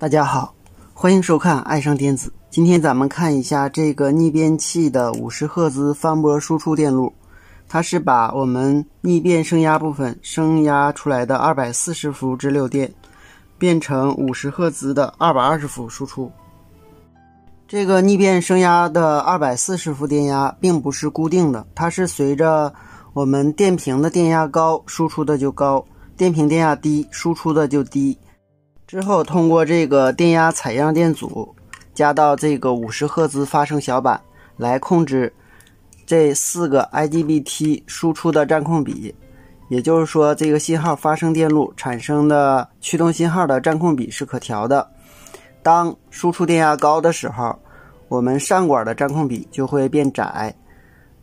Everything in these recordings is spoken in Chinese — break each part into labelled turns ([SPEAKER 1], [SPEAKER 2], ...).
[SPEAKER 1] 大家好，欢迎收看爱上电子。今天咱们看一下这个逆变器的50赫兹翻波输出电路，它是把我们逆变升压部分升压出来的240伏直流电变成50赫兹的220伏输出。这个逆变升压的240伏电压并不是固定的，它是随着我们电平的电压高，输出的就高；电平电压低，输出的就低。之后通过这个电压采样电阻加到这个50赫兹发生小板来控制这4个 IGBT 输出的占控比，也就是说这个信号发生电路产生的驱动信号的占控比是可调的。当输出电压高的时候，我们上管的占控比就会变窄；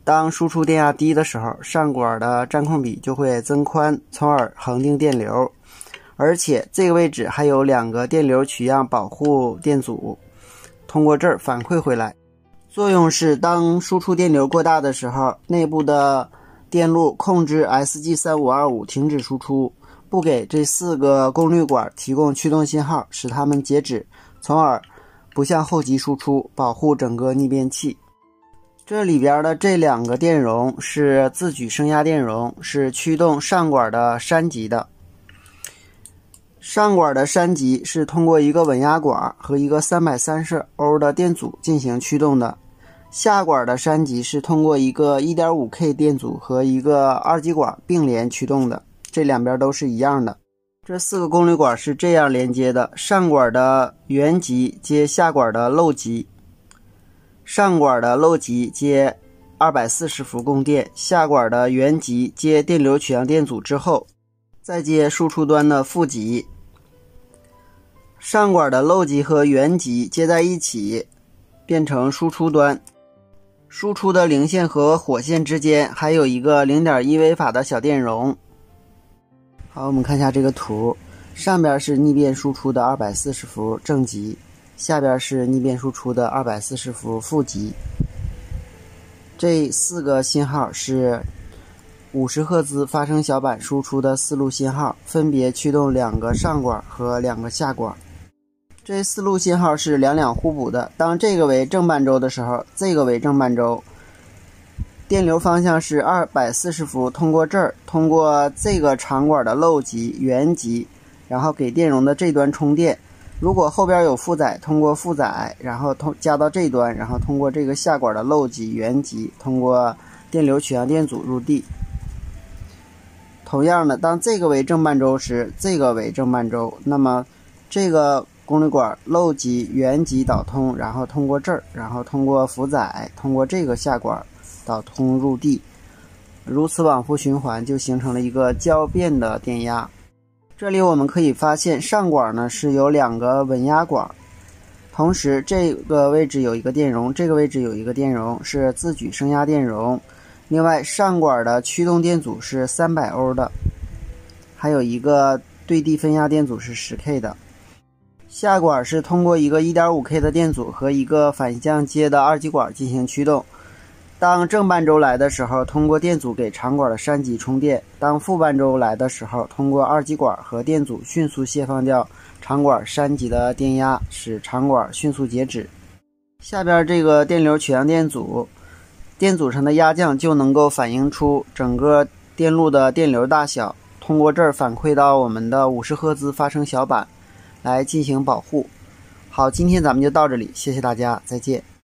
[SPEAKER 1] 当输出电压低的时候，上管的占控比就会增宽，从而恒定电流。而且这个位置还有2个电流取样保护电阻，通过这儿反馈回来。作用是当输出电流过大的时候，内部的电路控制 SG3525 停止输出，不给这4个功率管提供驱动信号，使它们截止，从而不向后级输出，保护整个逆变器。这里边的这2个电容是自举升压电容，是驱动上管的栅极的。上管的栅极是通过一个稳压管和一个330欧的电阻进行驱动的，下管的栅极是通过一个 1.5K 电阻和一个2极管并联驱动的，这两边都是一样的。这4个功率管是这样连接的：上管的原极接下管的漏极，上管的漏极接240伏供电，下管的原极接电流取样电阻之后，再接输出端的负极。上管的漏极和原极接在一起变成输出端，输出的零线和火线之间还有一个 0.1 微法的小电容。好，我们看一下这个图，上边是逆变输出的240伏正极，下边是逆变输出的240伏负极。这4个信号是50赫兹发生小板输出的4路信号，分别驱动2个上管和2个下管。这4路信号是两互补的，当这个为正半周的时候，这个为正半周。电流方向是240伏，通过这儿，通过这个长管的漏极、原极，然后给电容的这端充电。如果后边有负载，通过负载，然后加到这端，然后通过这个下管的漏极、原极，通过电流取样电阻入地。同样的，当这个为正半周时，这个为正半周，那么这个功率管漏极、原极导通，然后通过这儿，然后通过负载，通过这个下管导通入地，如此往复循环，就形成了一个交变的电压。这里我们可以发现，上管呢是有2个稳压管，同时这个位置有一个电容，这个位置有一个电容，是自举升压电容。另外上管的驱动电阻是300欧的，还有一个对地分压电阻是 10K 的。下管是通过一个 1.5K 的电阻和一个反向接的2极管进行驱动。当正半周来的时候，通过电阻给长管的栅极充电；当负半周来的时候，通过2极管和电阻迅速泄放掉长管栅极的电压，使长管迅速截止。下边这个电流取样电阻，电阻上的压降就能够反映出整个电路的电流大小，通过这儿反馈到我们的50赫兹发生小板来进行保护。好，今天咱们就到这里，谢谢大家，再见。